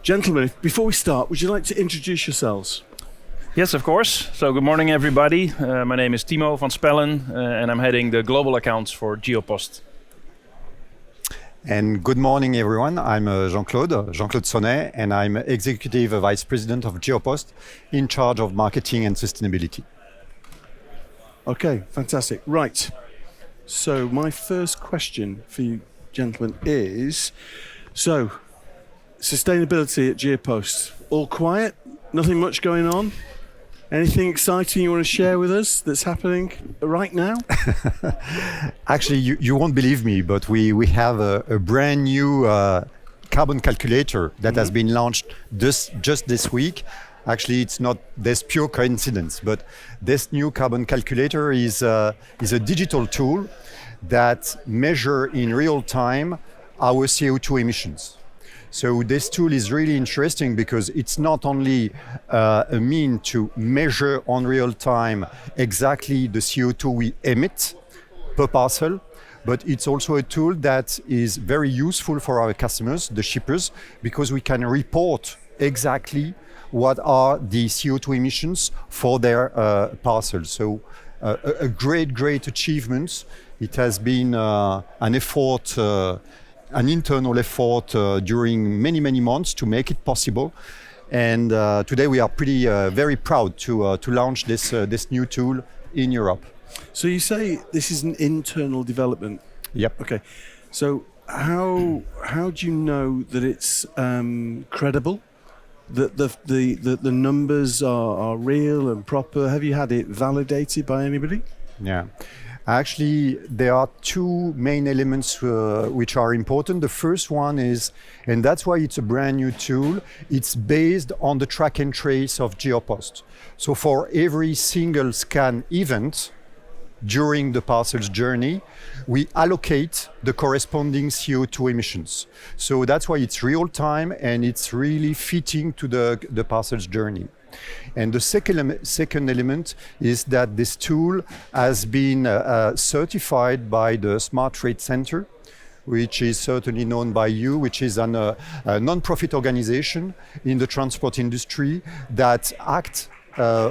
Gentlemen, before we start, would you like to introduce yourselves? Yes, of course. So good morning, everybody. My name is Thiemo van Spellen, and I'm heading the global accounts for Geopost. And good morning, everyone. I'm Jean-Claude Sonet, and I'm Executive Vice President of Geopost in charge of marketing and sustainability. Okay, fantastic. Right. So my first question for you gentlemen is, so sustainability at Geopost, all quiet? Nothing much going on? Anything exciting you want to share with us that's happening right now? Actually, you won't believe me, but we have a brand new carbon calculator that has been launched just this week. Actually, it's not this pure coincidence, but this new carbon calculator is a digital tool that measures in real time our CO2 emissions. So this tool is really interesting because it's not only a mean to measure on real time exactly the CO2 we emit per parcel, but it's also a tool that is very useful for our customers, the shippers, because we can report exactly what are the CO2 emissions for their parcels. So a great achievement. It has been an effort, an internal effort during many months to make it possible. And today we are very proud to launch this new tool in Europe. So you say this is an internal development? Yep. Okay. So how do you know that it's credible? That the numbers are real and proper? Have you had it validated by anybody? Yeah. Actually, there are two main elements which are important. The first one is, and that's why it's a brand new tool, it's based on the track and trace of Geopost. So for every single scan event during the parcel's journey, we allocate the corresponding CO2 emissions. So that's why it's real time and it's really fitting to the parcel's journey. And the second element is that this tool has been certified by the Smart Trade Center, which is certainly known by you, which is a non-profit organization in the transport industry that acts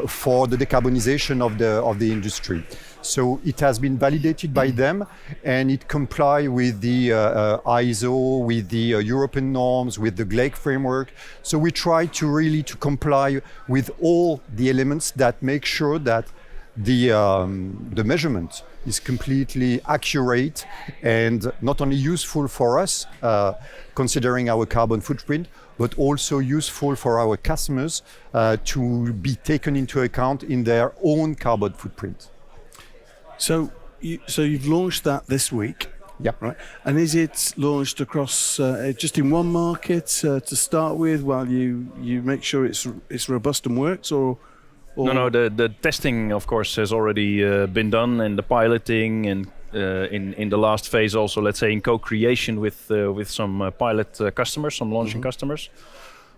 for the decarbonization of the industry. So it has been validated by them, and it complies with the ISO, with the European norms, with the GLEC framework. So we try to really comply with all the elements that make sure that the measurement is completely accurate and not only useful for us, considering our carbon footprint, but also useful for our customers to be taken into account in their own carbon footprint. So you've launched that this week, Yep. right? And is it launched across just in one market to start with, while you make sure it's robust and works, or? No. The testing, of course, has already been done, and the piloting, and in the last phase also, let's say, in co-creation with some pilot customers, some launching customers.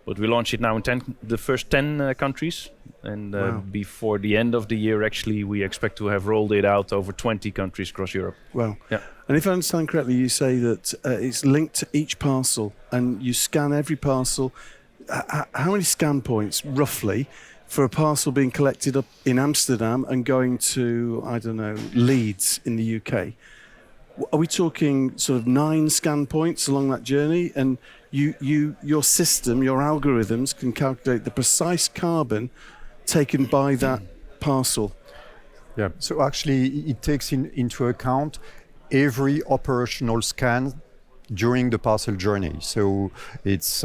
But we launch it now in the first 10 countries, and Wow. before the end of the year, actually, we expect to have rolled it out over 20 countries across Europe. Well, Yeah. and if I understand correctly, you say that it's linked to each parcel, and you scan every parcel. How many scan points, roughly, for a parcel being collected up in Amsterdam and going to, I don't know, Leeds in the UK? Are we talking sort of 9 scan points along that journey? And your system, your algorithms can calculate the precise carbon taken by that parcel. Yeah. So actually, it takes into account every operational scan during the parcel journey. So it's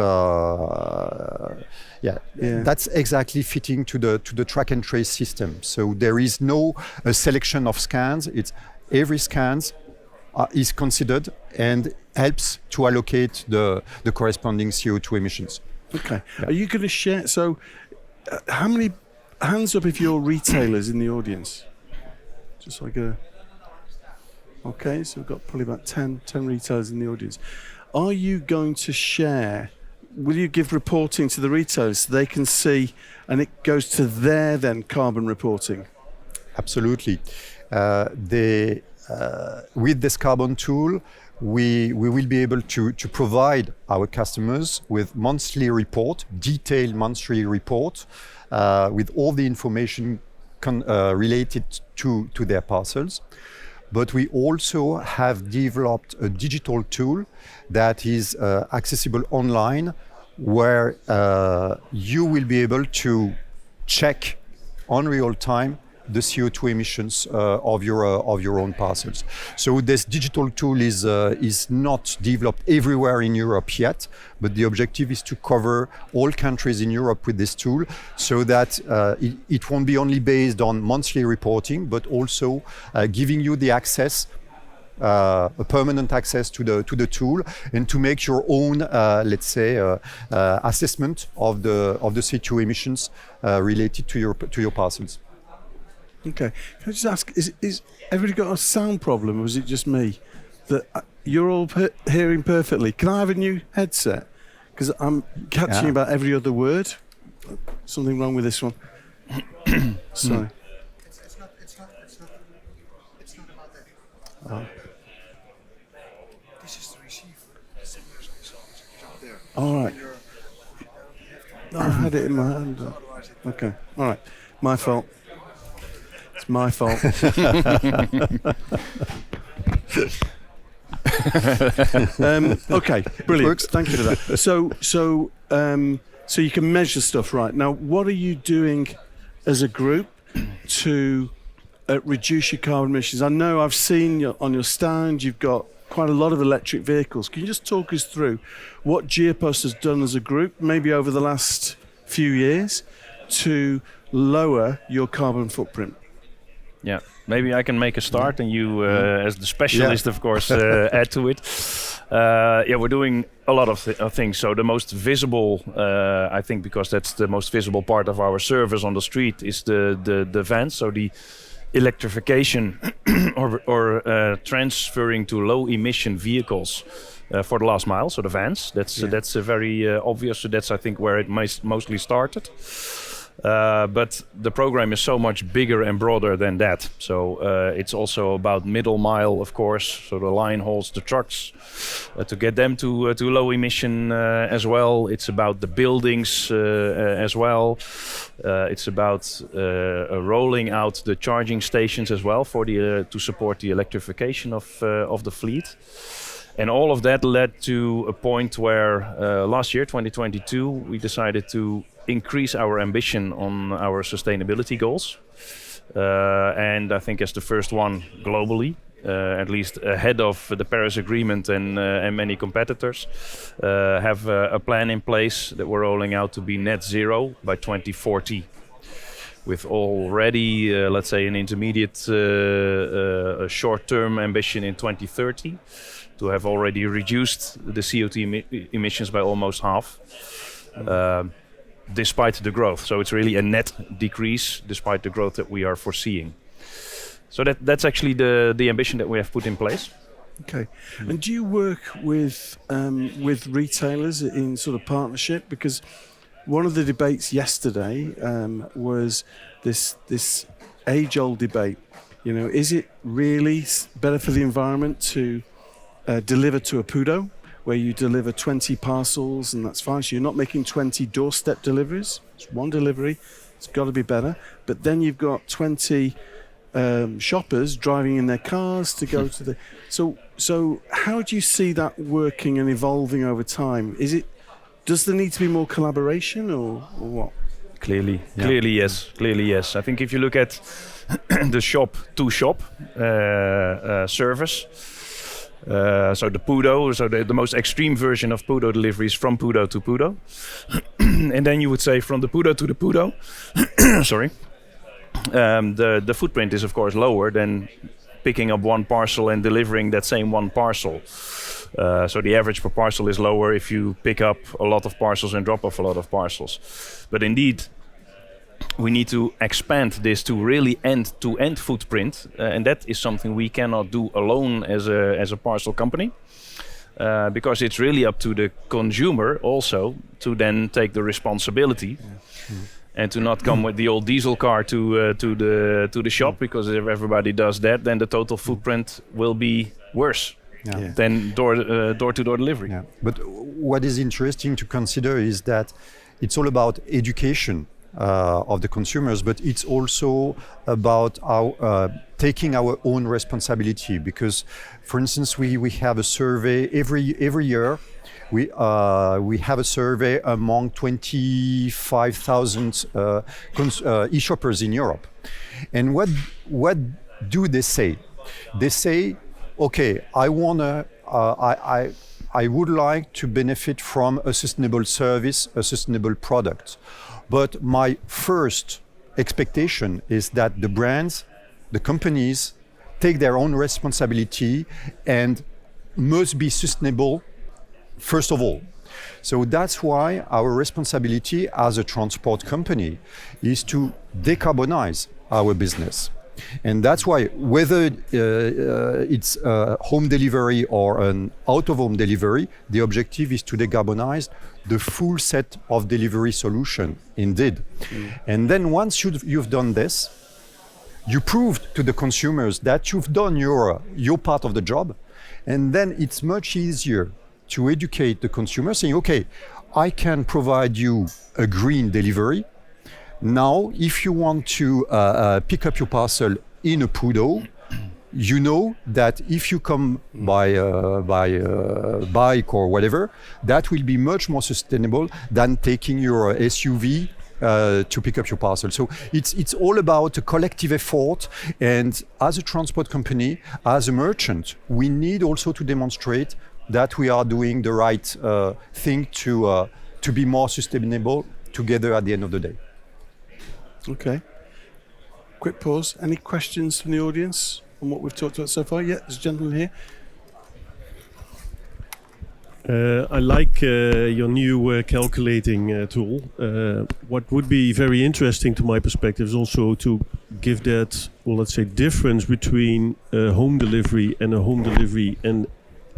that's exactly fitting to the track and trace system. So there is no selection of scans. It's every scans is considered and helps to allocate the corresponding CO2 emissions. Okay. Yeah. Are you going to share? So, how many hands up if you're retailers in the audience? Just so I get a. Okay, so we've got probably about 10 retailers in the audience. Are you going to share? Will you give reporting to the retailers so they can see, and it goes to their then carbon reporting? Absolutely. With this carbon tool, we will be able to provide our customers with detailed monthly report, with all the information related to their parcels. But we also have developed a digital tool that is accessible online, where you will be able to check on real time the CO2 emissions of your own parcels. So this digital tool is not developed everywhere in Europe yet, but the objective is to cover all countries in Europe with this tool, so that it won't be only based on monthly reporting, but also giving you the access, a permanent access to the tool, and to make your own, assessment of the CO2 emissions related to your parcels. Okay. Can I just ask, is everybody got a sound problem, or is it just me? That you're all hearing perfectly. Can I have a new headset? Because I'm catching about every other word. Something wrong with this one. Sorry. It's not about that. Oh. This is the receiver. The signal is out there. All right. No, I had it in my hand. Okay. All right. My fault. It's my fault. Okay, brilliant. Thank you for that. So you can measure stuff, right? Now, what are you doing as a group to reduce your carbon emissions? I know I've seen on your stand you've got quite a lot of electric vehicles. Can you just talk us through what Geopost has done as a group, maybe over the last few years, to lower your carbon footprint? Yeah, maybe I can make a start, and you, as the specialist, of course, add to it. We're doing a lot of things. So the most visible, I think, because that's the most visible part of our service on the street, is the vans. So the electrification or transferring to low emission vehicles for the last mile. So the vans. That's very obvious. So that's, I think, where it mostly started. But the program is so much bigger and broader than that. So it's also about middle mile, of course. So the line hauls the trucks to get them to low emission as well. It's about the buildings as well. It's about rolling out the charging stations as well for to support the electrification of the fleet. And all of that led to a point where last year, 2022, we decided to increase our ambition on our sustainability goals. And I think as the first one globally, at least ahead of the Paris Agreement and many competitors, have a plan in place that we're rolling out to be net zero by 2040. With already, let's say, an intermediate short-term ambition in 2030 to have already reduced the CO2 emissions by almost half. Despite the growth. So it's really a net decrease despite the growth that we are foreseeing. So that's actually the ambition that we have put in place. Okay. And do you work with retailers in sort of partnership? Because one of the debates yesterday was this age-old debate. You know, is it really better for the environment to deliver to a PUDO, where you deliver 20 parcels and that's fine? So you're not making 20 doorstep deliveries. It's one delivery. It's got to be better. But then you've got 20 shoppers driving in their cars to go to the... So how do you see that working and evolving over time? Does there need to be more collaboration or what? Clearly yes. I think if you look at the shop-to-shop service, so the PUDO, so the most extreme version of PUDO deliveries from PUDO to PUDO. And then you would say from the PUDO to the PUDO, sorry, the footprint is of course lower than picking up one parcel and delivering that same one parcel. So the average per parcel is lower if you pick up a lot of parcels and drop off a lot of parcels. But indeed, we need to expand this to really end-to-end footprint, and that is something we cannot do alone as a parcel company, because it's really up to the consumer also to then take the responsibility. And to not come with the old diesel car to the shop, because if everybody does that, then the total footprint will be worse. Yeah. than door-to-door delivery. Yeah. But what is interesting to consider is that it's all about education of the consumers, but it's also about taking our own responsibility. Because, for instance, we have a survey every year. We have a survey among 25,000 e-shoppers in Europe, and what do they say? They say, okay, I would like to benefit from a sustainable service, a sustainable product. But my first expectation is that the brands, the companies, take their own responsibility and must be sustainable first of all. So that's why our responsibility as a transport company is to decarbonize our business. And that's why whether it's home delivery or an out-of-home delivery, the objective is to decarbonize the full set of delivery solution, indeed. And then once you've done this, you prove to the consumers that you've done your part of the job. And then it's much easier to educate the consumer, saying, okay, I can provide you a green delivery. Now, if you want to pick up your parcel in a PUDO, you know that if you come by bike or whatever, that will be much more sustainable than taking your SUV to pick up your parcel. So it's all about a collective effort. And as a transport company, as a merchant, we need also to demonstrate that we are doing the right thing to be more sustainable together at the end of the day. Okay. Quick pause. Any questions from the audience on what we've talked about so far? Yeah, there's a gentleman here. I like your new calculating tool. What would be very interesting to my perspective is also to give that, well, let's say, difference between home delivery and a home delivery, and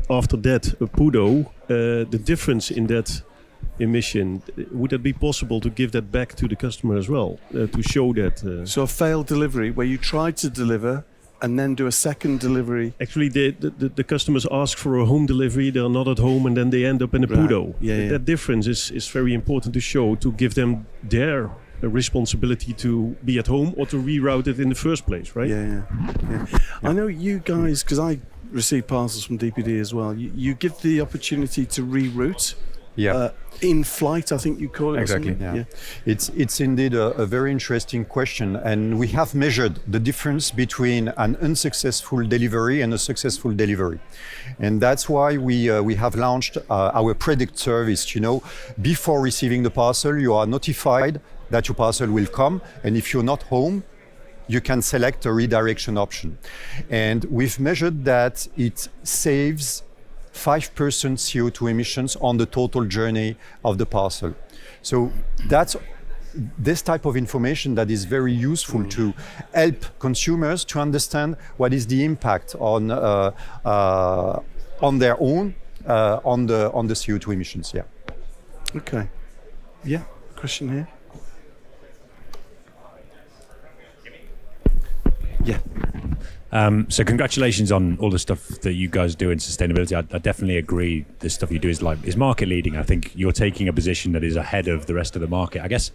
after that a PUDO, the difference in that emission. Would that be possible to give that back to the customer as well, to show that? So a failed delivery where you tried to deliver and then do a second delivery. Actually, the customers ask for a home delivery, they're not at home, and then they end up in a PUDO. Yeah. That difference is very important to show, to give them their responsibility to be at home or to reroute it in the first place, right? Yeah. I know you guys, because I receive parcels from DPD as well, you give the opportunity to reroute. In flight, I think you call it. Exactly. Yeah. It's indeed a very interesting question, and we have measured the difference between an unsuccessful delivery and a successful delivery, and that's why we have launched our predict service. You know, before receiving the parcel, you are notified that your parcel will come, and if you're not home, you can select a redirection option, and we've measured that it saves 5% CO2 emissions on the total journey of the parcel. So that's this type of information that is very useful to help consumers to understand what is the impact on their own on the CO2 emissions. Yeah. Okay. Yeah. Question here. Yeah. So congratulations on all the stuff that you guys do in sustainability. I definitely agree. The stuff you do is market leading. I think you're taking a position that is ahead of the rest of the market. I guess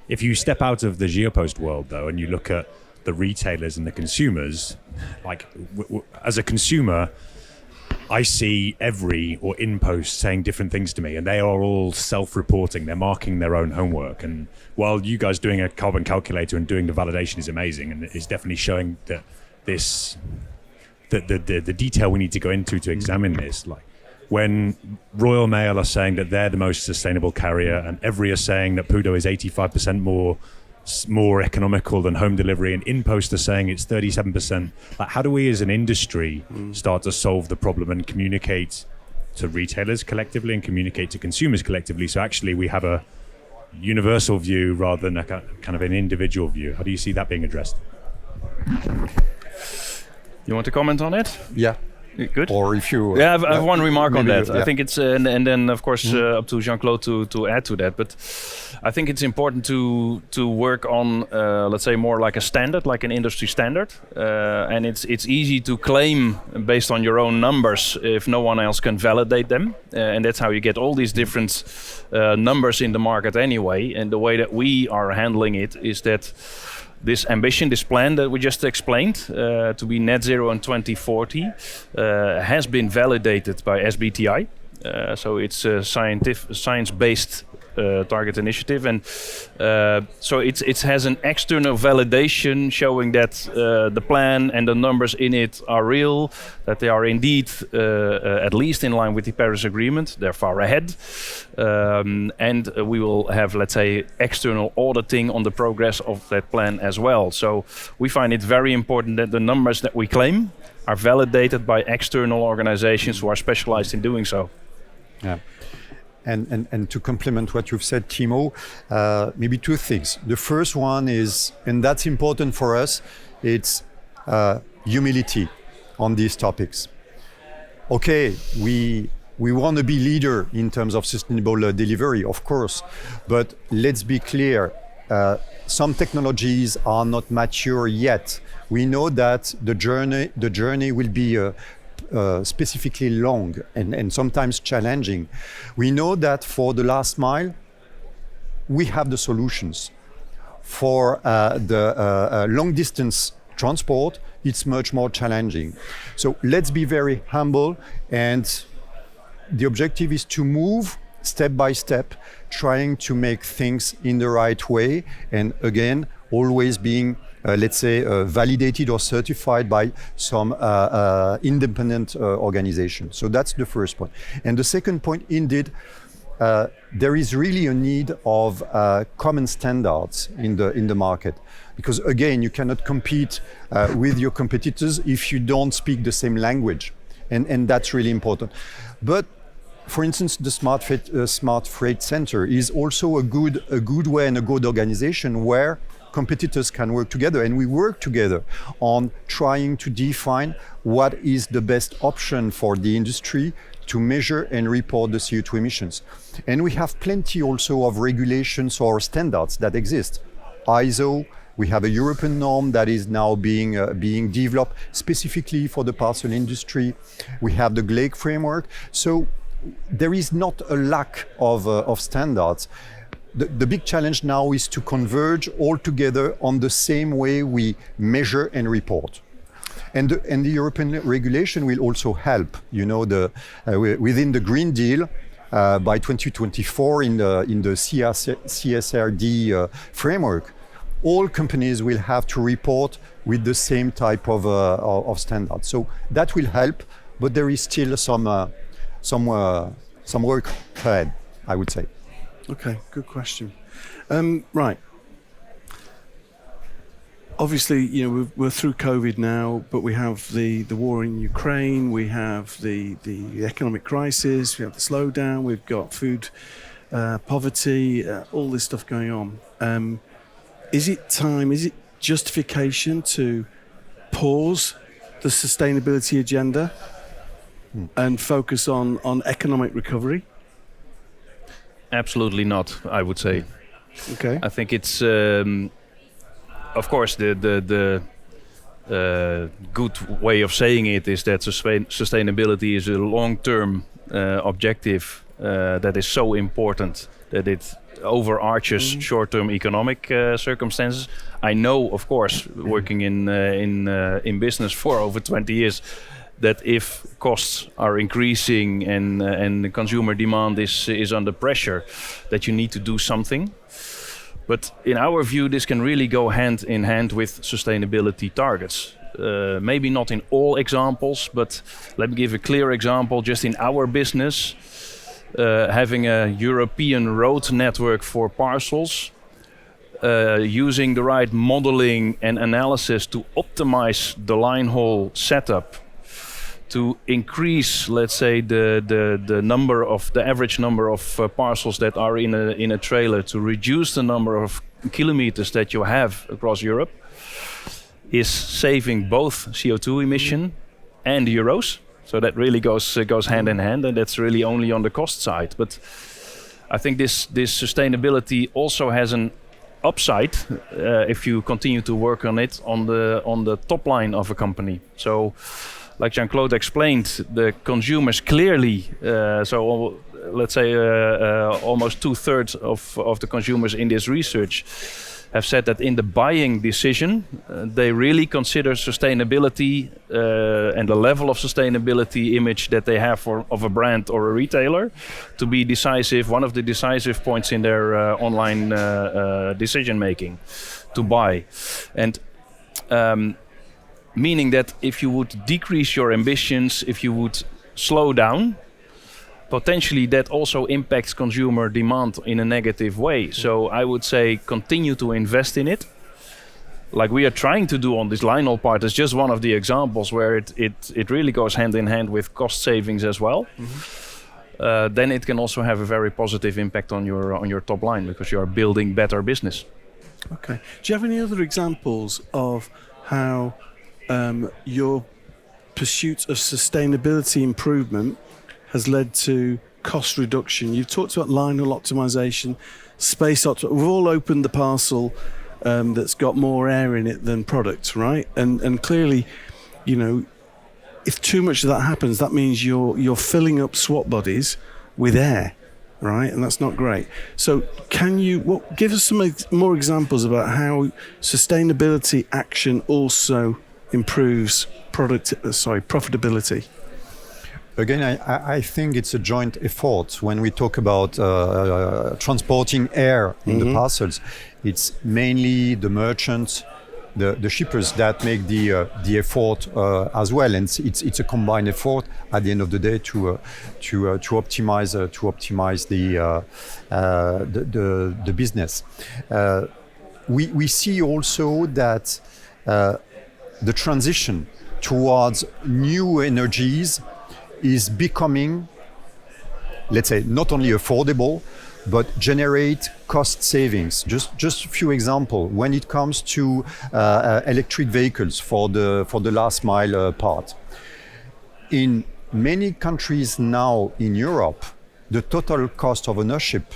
if you step out of the Geopost world though, and you look at the retailers and the consumers, as a consumer, I see InPost saying different things to me, and they are all self-reporting. They're marking their own homework. And while you guys doing a carbon calculator and doing the validation is amazing, and it's definitely showing that the detail we need to go into to examine this, like when Royal Mail are saying that they're the most sustainable carrier, and Every are saying that PUDO is 85% more economical than home delivery, and InPost are saying it's 37%. Like, how do we as an industry start to solve the problem and communicate to retailers collectively and communicate to consumers collectively, so actually we have a universal view rather than a kind of an individual view? How do you see that being addressed? You want to comment on it? Yeah. Good. Or if you... Yeah, I have one remark on maybe that. you- I think it's, and then of course up to Jean-Claude to add to that. But I think it's important to work on, let's say, more like a standard, like an industry standard. And it's easy to claim based on your own numbers if no one else can validate them. And that's how you get all these different numbers in the market anyway. And the way that we are handling it is that this ambition, this plan that we just explained, to be net zero in 2040, has been validated by SBTi. So it's a science-based target initiative, and so it has an external validation showing that the plan and the numbers in it are real, that they are indeed at least in line with the Paris Agreement. They're far ahead, and we will have, let's say, external auditing on the progress of that plan as well. So we find it very important that the numbers that we claim are validated by external organizations who are specialized in doing so. Yeah. And to complement what you've said, Thiemo, maybe two things. The first one is, and that's important for us, it's humility on these topics. Okay, we want to be leader in terms of sustainable delivery, of course, but let's be clear, some technologies are not mature yet. We know that the journey will be specifically long and sometimes challenging. We know that for the last mile, we have the solutions. For the long distance transport, it's much more challenging. So let's be very humble, and the objective is to move step by step, trying to make things in the right way, and again, always being let's say, validated or certified by some independent organization. So that's the first point. And the second point, indeed, there is really a need of common standards in the market. Because again, you cannot compete with your competitors if you don't speak the same language. And that's really important. But for instance, the Smart Freight Center is also a good way and a good organization where competitors can work together, and we work together on trying to define what is the best option for the industry to measure and report the CO2 emissions. And we have plenty also of regulations or standards that exist. ISO, we have a European norm that is now being developed specifically for the parcel industry. We have the GLAIC framework. So there is not a lack of standards. The big challenge now is to converge all together on the same way we measure and report. And the European regulation will also help. You know, within the Green Deal, by 2024 in the CSRD framework, all companies will have to report with the same type of standards. So that will help, but there is still some work ahead, I would say. Okay, good question. Right. Obviously, you know, we're through COVID now, but we have the war in Ukraine, we have the economic crisis, we have the slowdown, we've got food poverty, all this stuff going on. Is it justification to pause the sustainability agenda and focus on economic recovery? Absolutely not, I would say. Okay. I think it's, of course, the good way of saying it is that sustainability is a long-term objective that is so important that it overarches short-term economic circumstances. I know, of course, working in business for over 20 years, that if costs are increasing and the consumer demand is under pressure, that you need to do something. But in our view, this can really go hand in hand with sustainability targets. Maybe not in all examples, but let me give a clear example. Just in our business, having a European road network for parcels, using the right modeling and analysis to optimize the line haul setup, to increase, let's say, the average number of parcels that are in a trailer, to reduce the number of kilometers that you have across Europe, is saving both CO2 emission and euros. So that really goes hand in hand, and that's really only on the cost side. But I think this sustainability also has an upside if you continue to work on it on the top line of a company. So, like Jean-Claude explained, the consumers clearly, let's say almost 2/3 of the consumers in this research have said that in the buying decision, they really consider sustainability and the level of sustainability image that they have of a brand or a retailer to be decisive, one of the decisive points in their online decision making to buy. And meaning that if you would decrease your ambitions, if you would slow down, potentially that also impacts consumer demand in a negative way. So I would say continue to invest in it. Like we are trying to do on this Lionel part is just one of the examples where it really goes hand in hand with cost savings as well. Then it can also have a very positive impact on your top line because you are building better business. Okay. Do you have any other examples of how your pursuit of sustainability improvement has led to cost reduction? You've talked about Lionel optimization, space optimization. We've all opened the parcel that's got more air in it than product, right? And clearly, you know, if too much of that happens, that means you're filling up swap bodies with air, right? And that's not great. So give us some more examples about how sustainability action also improves profitability. Again, I think it's a joint effort. When we talk about transporting air in the parcels, it's mainly the merchants, the shippers that make the effort as well, and it's a combined effort at the end of the day to optimize the business. We see also that the transition towards new energies is becoming, let's say, not only affordable, but generate cost savings. Just a few examples. When it comes to electric vehicles for the last mile part, in many countries now in Europe, the total cost of ownership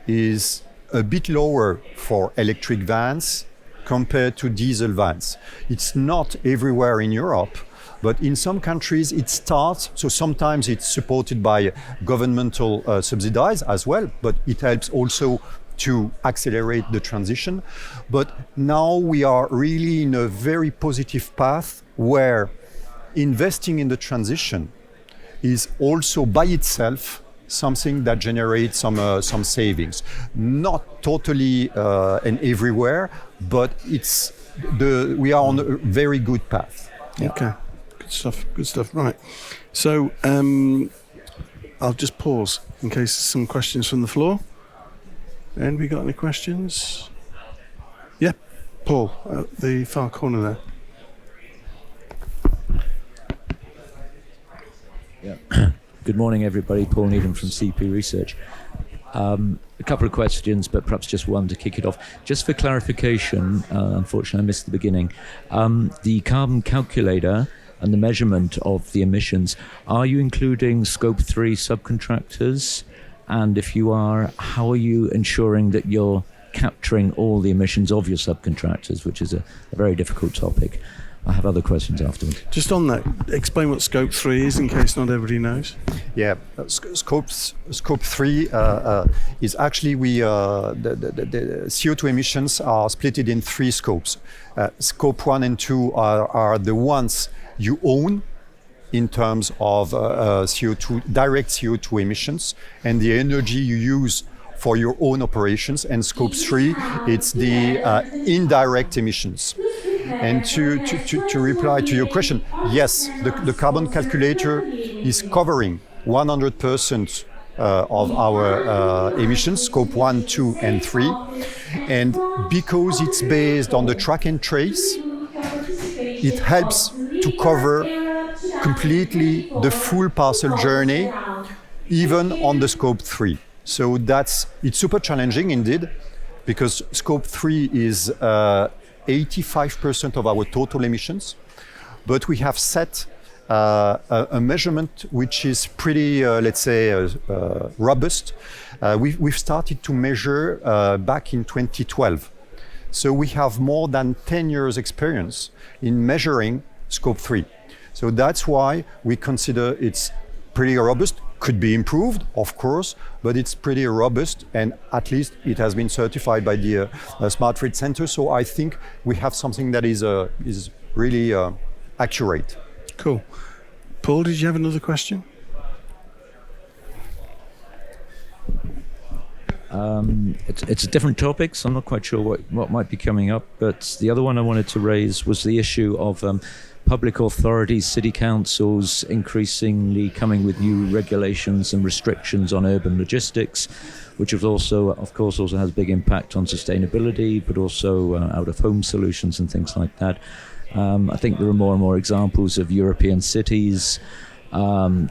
is a bit lower for electric vans compared to diesel vans. It's not everywhere in Europe, but in some countries it starts, so sometimes it's supported by governmental subsidies as well, but it helps also to accelerate the transition. But now we are really in a very positive path where investing in the transition is also by itself something that generates some savings. Not totally and everywhere, but we are on a very good path. Yeah. Okay. Good stuff. Right. So I'll just pause in case there's some questions from the floor. And we got any questions? Yeah, Paul, at the far corner there. Yeah. Good morning, everybody. Paul Needham from CP Research. A couple of questions, but perhaps just one to kick it off. Just for clarification, unfortunately I missed the beginning. The carbon calculator and the measurement of the emissions, are you including Scope 3 subcontractors? And if you are, how are you ensuring that you're capturing all the emissions of your subcontractors, which is a very difficult topic? I have other questions afterwards. Just on that, explain what Scope 3 is in case not everybody knows. Yeah, Scope 3 is actually the CO2 emissions are split in 3 scopes. Scope 1 and 2 are the ones you own in terms of direct CO2 emissions and the energy you use for your own operations. And Scope 3, it's the indirect emissions. And to reply to your question, yes, the carbon calculator is covering 100% of our emissions, Scope 1, 2, and 3. And because it's based on the track and trace, it helps to cover completely the full parcel journey, even on the Scope 3. So it's super challenging indeed, because Scope 3 is 85% of our total emissions, but we have set a measurement which is pretty, let's say, robust. We've started to measure back in 2012. So we have more than 10 years experience in measuring scope 3. So that's why we consider it's pretty robust. Could be improved, of course, but it's pretty robust, and at least it has been certified by the Smart Grid Center. So I think we have something that is really accurate. Cool. Paul, did you have another question? It's a different topic, so I'm not quite sure what might be coming up. But the other one I wanted to raise was the issue of public authorities, city councils increasingly coming with new regulations and restrictions on urban logistics, which is also, of course, also has big impact on sustainability, but also out-of-home solutions and things like that. I think there are more and more examples of European cities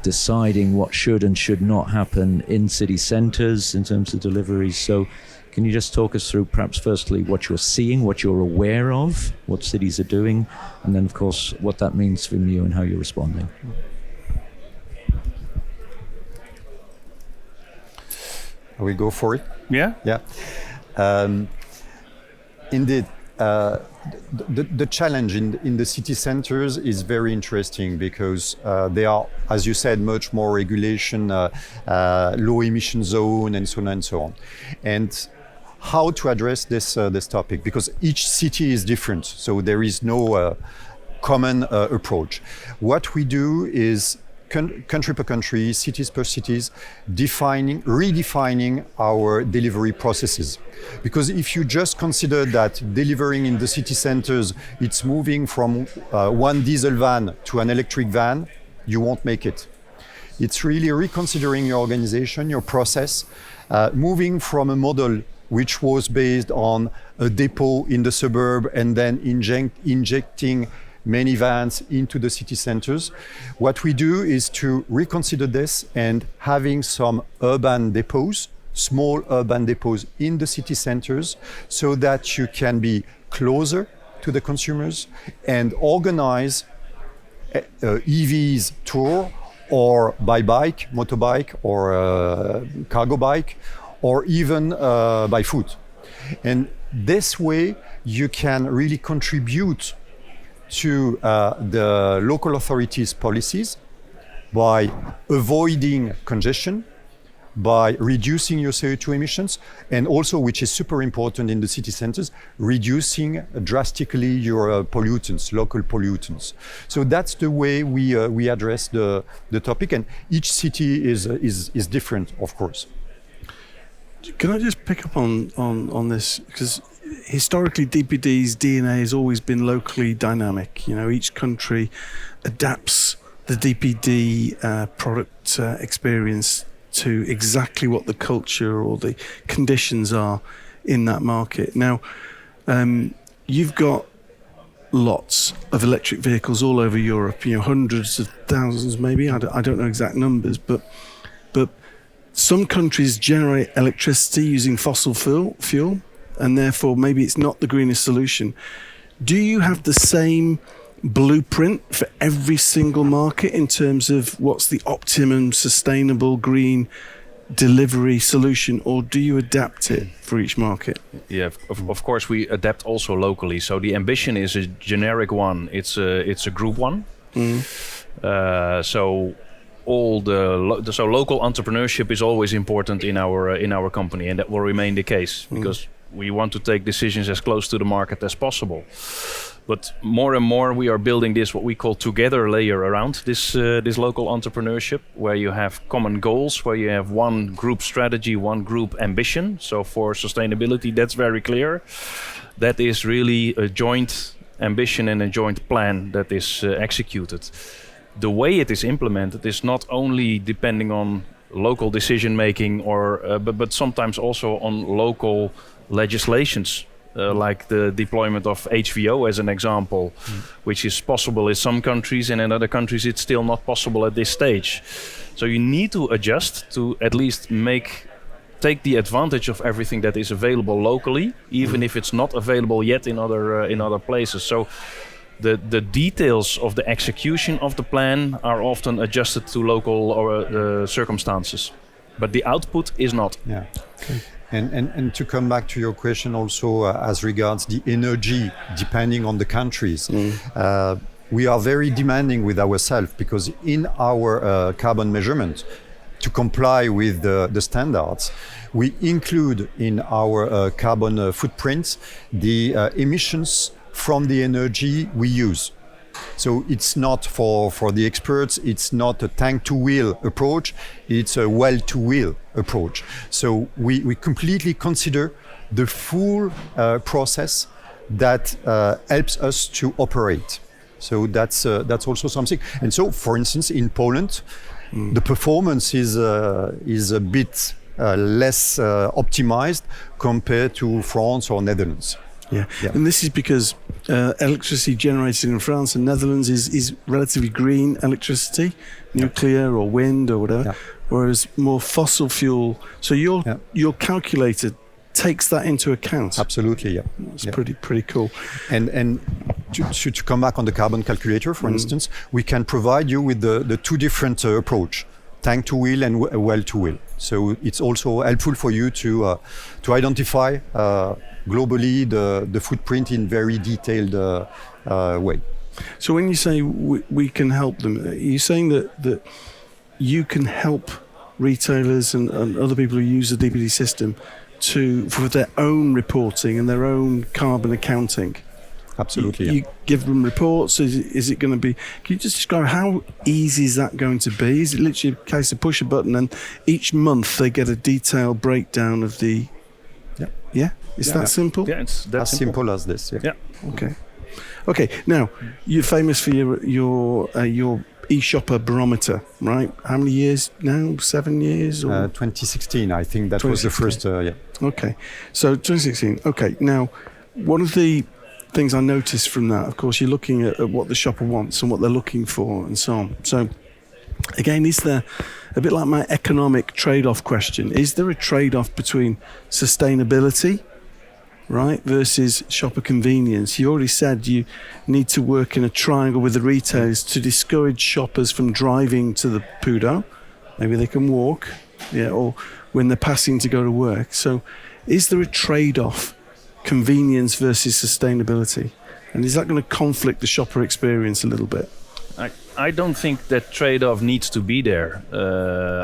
deciding what should and should not happen in city centres in terms of deliveries. So can you just talk us through perhaps firstly what you're seeing, what you're aware of, what cities are doing, and then of course what that means for you and how you're responding? We go for it? Yeah? Yeah. Indeed. The challenge in the city centers is very interesting because there are, as you said, much more regulation, low emission zone, and so on and so on. And how to address this topic, because each city is different, so there is no common approach. What we do is country per country, cities per cities, redefining our delivery processes. Because if you just consider that delivering in the city centers, it's moving from one diesel van to an electric van, you won't make it. It's really reconsidering your organization, your process, moving from a model which was based on a depot in the suburb and then injecting many vans into the city centers. What we do is to reconsider this and having some urban depots, small urban depots in the city centers, so that you can be closer to the consumers and organize EVs tour, or by bike, motorbike, or cargo bike, or even by foot. And this way you can really contribute to the local authorities' policies by avoiding congestion, by reducing your CO2 emissions, and also, which is super important in the city centers, reducing drastically your pollutants, local pollutants. So that's the way we address the topic, and each city is different, of course. Can I just pick up on this? Because historically, DPD's DNA has always been locally dynamic. You know, each country adapts the DPD product experience to exactly what the culture or the conditions are in that market. Now, you've got lots of electric vehicles all over Europe, you know, hundreds of thousands maybe, I don't know exact numbers, but some countries generate electricity using fossil fuel, and therefore maybe it's not the greenest solution. Do you have the same blueprint for every single market in terms of what's the optimum sustainable green delivery solution, or do you adapt it for each market? Yeah, of course we adapt also locally. So the ambition is a generic one. It's a group one. So local entrepreneurship is always important in our company, and that will remain the case because we want to take decisions as close to the market as possible. But more and more we are building this what we call together layer around this local entrepreneurship, where you have common goals, where you have one group strategy, one group ambition. So for sustainability, that's very clear. That is really a joint ambition and a joint plan that is executed. The way it is implemented is not only depending on local decision making, but sometimes also on local legislations, like the deployment of HVO as an example, which is possible in some countries, and in other countries it's still not possible at this stage. So you need to adjust to at least take the advantage of everything that is available locally, even if it's not available yet in other places. So the details of the execution of the plan are often adjusted to local or circumstances, but the output is not. Yeah. And to come back to your question also as regards the energy, depending on the countries, we are very demanding with ourselves, because in our carbon measurement, to comply with the standards, we include in our carbon footprints the emissions from the energy we use. So it's not for the experts, it's not a tank-to-wheel approach, it's a well-to-wheel approach. So we completely consider the full process that helps us to operate. So that's also something. And so, for instance, in Poland, the performance is a bit less optimized compared to France or Netherlands. Yeah. And this is because electricity generated in France and Netherlands is relatively green electricity, nuclear or wind or whatever, whereas more fossil fuel. So your calculator takes that into account. Absolutely, yeah. It's pretty cool. And to come back on the carbon calculator, for instance, we can provide you with the two different approach, tank to wheel and well to wheel. So it's also helpful for you to identify globally the footprint in very detailed way. So when you say we can help them, are you saying that you can help retailers and other people who use the DPD system for their own reporting and their own carbon accounting? Absolutely. You give them reports. Is it going to be? Can you just describe how easy is that going to be? Is it literally a case of push a button and each month they get a detailed breakdown of the? Yeah. Is that simple? Yeah, it's as simple as this. Yeah. Okay. Now you're famous for your e-shopper barometer, right? How many years now? 7 years? Or? 2016, I think that was the first. Okay, so 2016. Okay, now one of the things I noticed from that, of course, you're looking at what the shopper wants and what they're looking for and so on. So again, is there, a bit like my economic trade-off question, is there a trade-off between sustainability, right, versus shopper convenience? You already said you need to work in a triangle with the retailers to discourage shoppers from driving to the Pudo. Maybe they can walk, or when they're passing to go to work. So is there a trade-off, convenience versus sustainability? And is that going to conflict the shopper experience a little bit? I don't think that trade-off needs to be there.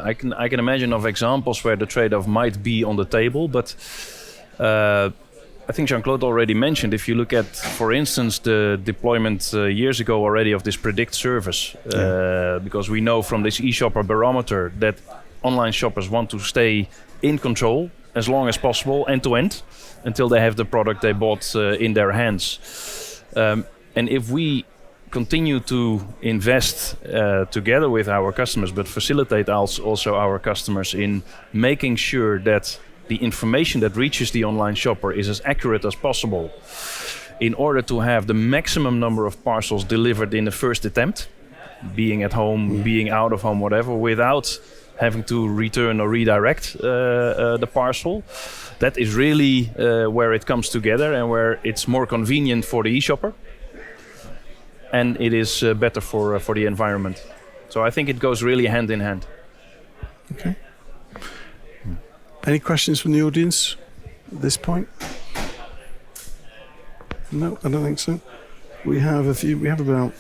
I can imagine of examples where the trade-off might be on the table, but I think Jean-Claude already mentioned, if you look at, for instance, the deployment years ago already of this predict service, because we know from this e-shopper barometer that online shoppers want to stay in control as long as possible, end-to-end, until they have the product they bought in their hands. And if we continue to invest together with our customers, but facilitate also our customers in making sure that the information that reaches the online shopper is as accurate as possible in order to have the maximum number of parcels delivered in the first attempt, being at home, being out of home, whatever, without having to return or redirect the parcel. That is really where it comes together and where it's more convenient for the e-shopper and it is better for the environment. So I think it goes really hand in hand. Okay. Any questions from the audience at this point? No, I don't think so. We have a few. We have about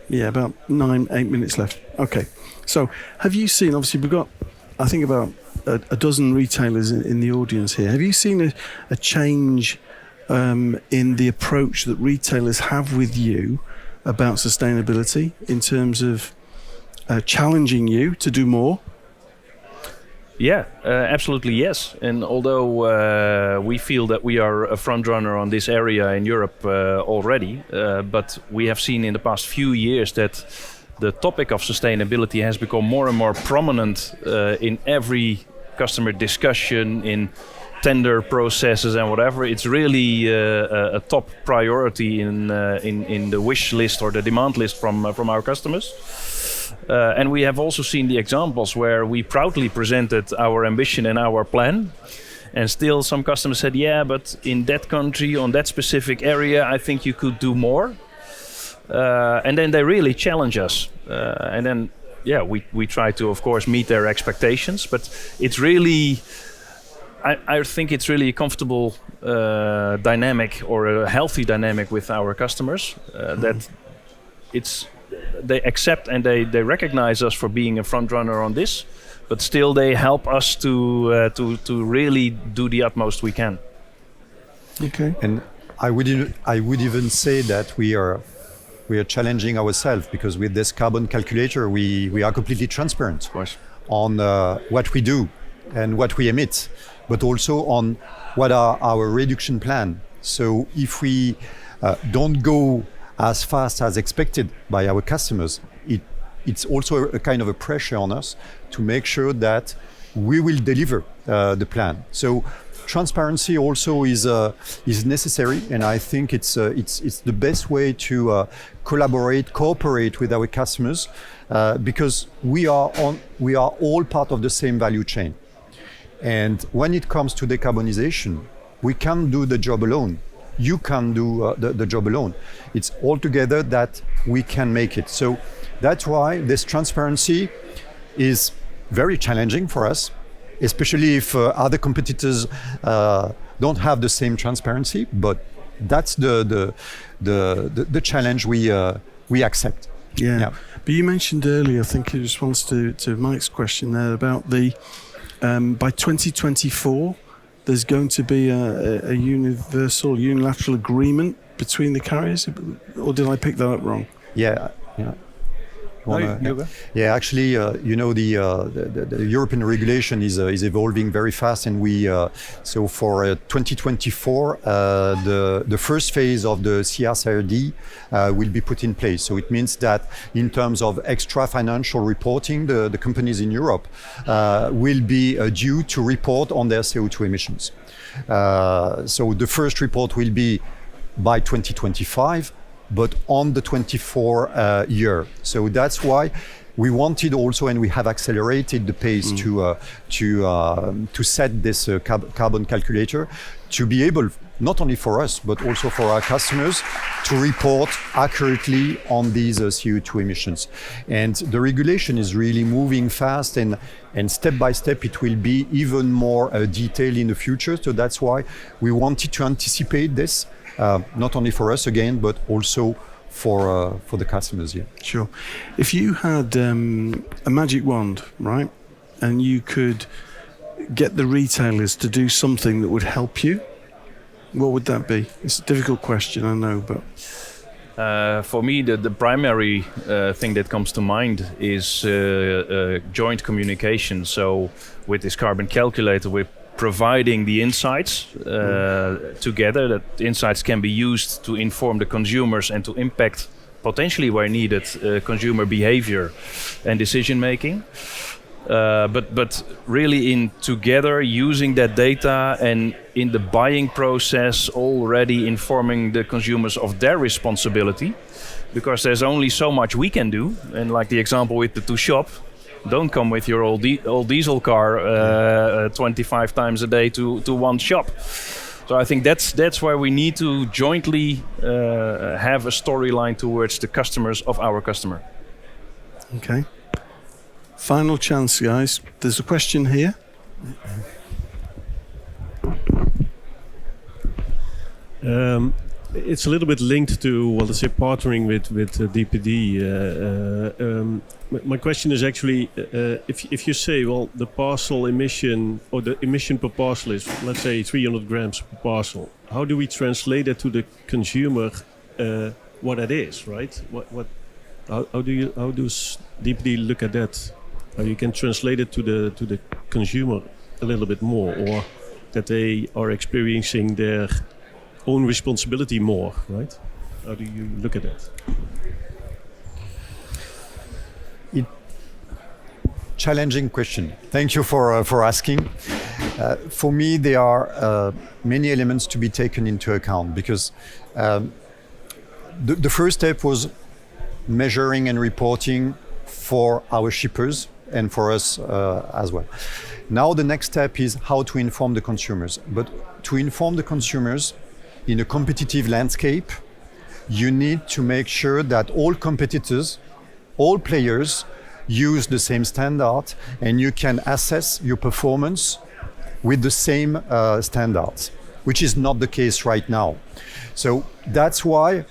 8 minutes left. Okay. So, have you seen? Obviously, we've got, I think, about a dozen retailers in the audience here. Have you seen a change in the approach that retailers have with you about sustainability in terms of challenging you to do more? Yeah, absolutely yes. And although we feel that we are a front runner on this area in Europe already, but we have seen in the past few years that the topic of sustainability has become more and more prominent in every customer discussion, in tender processes and whatever. It's really a top priority in the wish list or the demand list from our customers. And we have also seen the examples where we proudly presented our ambition and our plan, and still some customers said, yeah, but in that country, on that specific area, I think you could do more. and then they really challenge us, and then we try to, of course, meet their expectations. But it's really, I think it's really a comfortable dynamic, or a healthy dynamic with our customers, that they accept and they recognize us for being a front runner on this, but still they help us to really do the utmost we can. Okay. And I would even say that we are challenging ourselves, because with this carbon calculator we are completely transparent on what we do and what we emit, but also on what are our reduction plan. So if we don't go as fast as expected by our customers, it's also a kind of a pressure on us to make sure that we will deliver the plan. So transparency also is necessary, and I think it's the best way to cooperate with our customers, because we are all part of the same value chain. And when it comes to decarbonization, we can't do the job alone. You can't do the job alone. It's all together that we can make it. So that's why this transparency is very challenging for us, especially if other competitors don't have the same transparency. But that's the challenge we accept. Yeah. But you mentioned earlier, I think in response to Mike's question there, about the by 2024, there's going to be a unilateral agreement between the carriers, or did I pick that up wrong? Yeah. Actually, the European regulation is evolving very fast, and so for 2024, the first phase of the CSRD will be put in place. So it means that in terms of extra financial reporting, the companies in Europe will be due to report on their CO2 emissions. So the first report will be by 2025. But on the 24 year. So that's why we wanted also, and we have accelerated the pace to set this carbon calculator, to be able, not only for us, but also for our customers, to report accurately on these CO2 emissions. And the regulation is really moving fast, and step by step it will be even more detailed in the future. So that's why we wanted to anticipate this. Not only for us again, but also for the customers. Yeah. Sure. If you had a magic wand, right, and you could get the retailers to do something that would help you, what would that be? It's a difficult question, I know, but for me, the primary thing that comes to mind is joint communication. So with this carbon calculator, we're providing the insights together, that insights can be used to inform the consumers and to impact, potentially where needed, consumer behavior and decision making. But really in together using that data, and in the buying process already informing the consumers of their responsibility, because there's only so much we can do. And like the example with the to shop, don't come with your old diesel car 25 times a day to one shop. So I think that's where we need to jointly have a storyline towards the customers of our customer. Okay. Final chance, guys. There's a question here. It's a little bit linked to, well, let's say, partnering with DPD. My question is actually, if you say, well, the parcel emission, or the emission per parcel is, let's say, 300 grams per parcel, how do we translate that to the consumer? What that is, right? How does DPD look at that? How you can translate it to the consumer a little bit more, or that they are experiencing their own responsibility more, right? How do you look at that? Challenging question. Thank you for asking. For me, there are many elements to be taken into account, because the first step was measuring and reporting for our shippers and for us as well. Now the next step is how to inform the consumers. But to inform the consumers in a competitive landscape, you need to make sure that all competitors, all players use the same standard, and you can assess your performance with the same standards, which is not the case right now. So that's why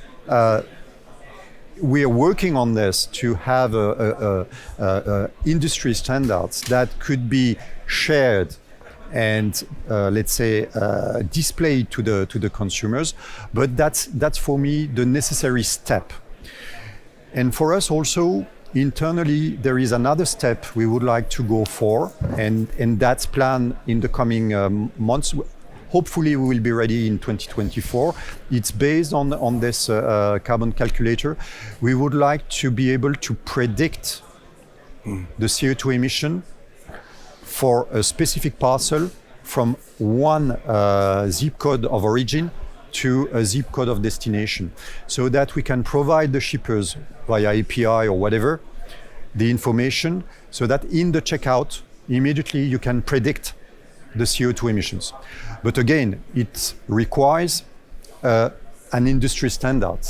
we are working on this to have industry standards that could be shared and let's say displayed to the consumers. But that's for me the necessary step. And for us also internally, there is another step we would like to go for, and that's planned in the coming months. Hopefully we will be ready in 2024. It's based on this carbon calculator. We would like to be able to predict the CO2 emission for a specific parcel from one zip code of origin to a zip code of destination, so that we can provide the shippers via API or whatever the information, so that in the checkout immediately you can predict the CO2 emissions. But again, it requires an industry standard,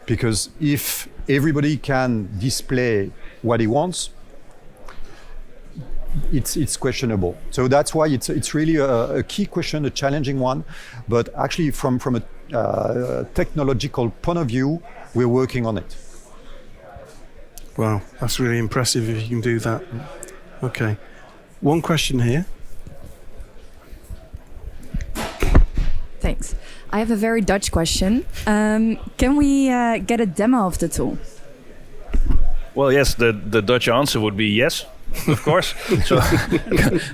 because if everybody can display what he wants, it's questionable. So that's why it's really a key question, a challenging one. But actually, from a technological point of view, we're working on it. Wow, that's really impressive if you can do that. Okay, one question here. Thanks. I have a very Dutch question. Can we get a demo of the tool? Well, yes, the Dutch answer would be yes. Of course. So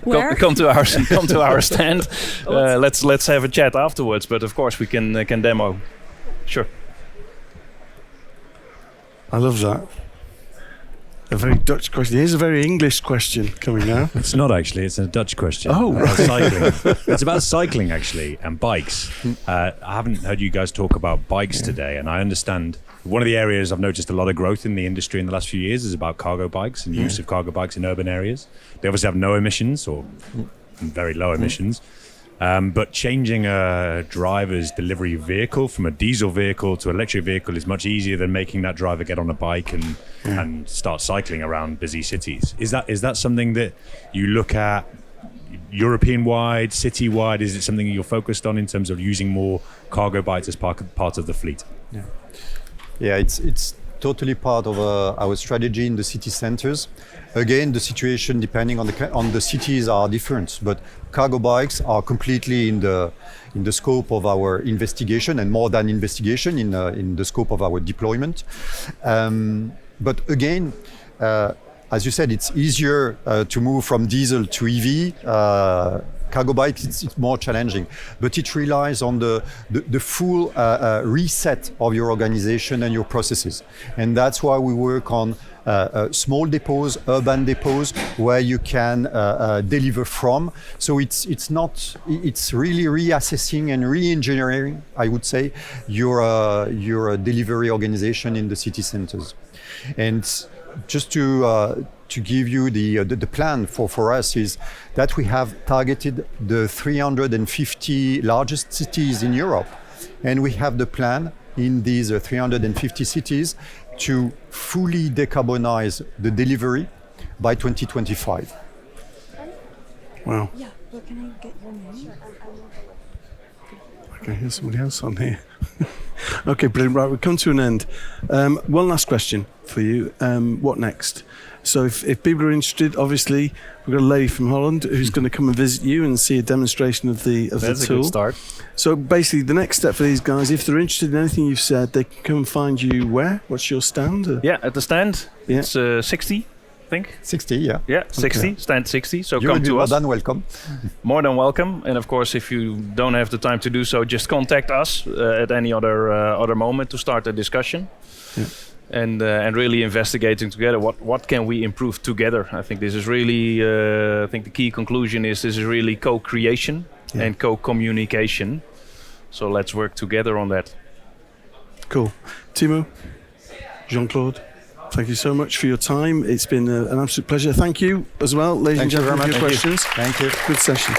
Where? come to our stand. Let's have a chat afterwards. But of course we can demo. Sure. I love that. A very Dutch question. Here's a very English question coming now. It's not actually. It's a Dutch question. Oh, about cycling. It's about cycling actually and bikes. I haven't heard you guys talk about bikes today, and I understand one of the areas I've noticed a lot of growth in the industry in the last few years is about cargo bikes and use of cargo bikes in urban areas. They obviously have no emissions or very low emissions. But changing a driver's delivery vehicle from a diesel vehicle to electric vehicle is much easier than making that driver get on a bike and start cycling around busy cities. Is that something that you look at European-wide, city-wide? Is it something you're focused on in terms of using more cargo bikes as part of the fleet? Yeah, it's totally part of our strategy in the city centers. Again, the situation depending on the cities are different, but cargo bikes are completely in the scope of our investigation, and more than investigation, in the scope of our deployment. But again, as you said, it's easier to move from diesel to EV. Cargo bikes, it's more challenging, but it relies on the full reset of your organization and your processes. And that's why we work on small depots, urban depots, where you can deliver from. So it's really reassessing and re-engineering, I would say, your delivery organization in the city centers. And just to give you the plan for us is that we have targeted the 350 largest cities in Europe, and we have the plan in these 350 cities to fully decarbonize the delivery by 2025. Wow. Yeah, but can I get your name? Okay, here's somebody else on here. Okay, brilliant. Right, we've come to an end. One last question for you. What next? So if people are interested, obviously, we've got a lady from Holland who's going to come and visit you and see a demonstration of the tool. That's a good start. So basically, the next step for these guys, if they're interested in anything you've said, they can come and find you where? What's your stand? Yeah, at the stand. Yeah. It's 60, I think. 60, yeah. Yeah, 60, Okay. stand 60. So You come will be to more us. than welcome. More than welcome. And of course, if you don't have the time to do so, just contact us at any other moment to start a discussion. Yeah. And really investigating together what can we improve together. I think this is really, I think the key conclusion is this is really co-creation and co-communication. So let's work together on that. Cool. Thiemo, Jean-Claude, thank you so much for your time. It's been an absolute pleasure. Thank you as well, ladies and Thank you gentlemen, very for your much. questions. Thank you. Good session.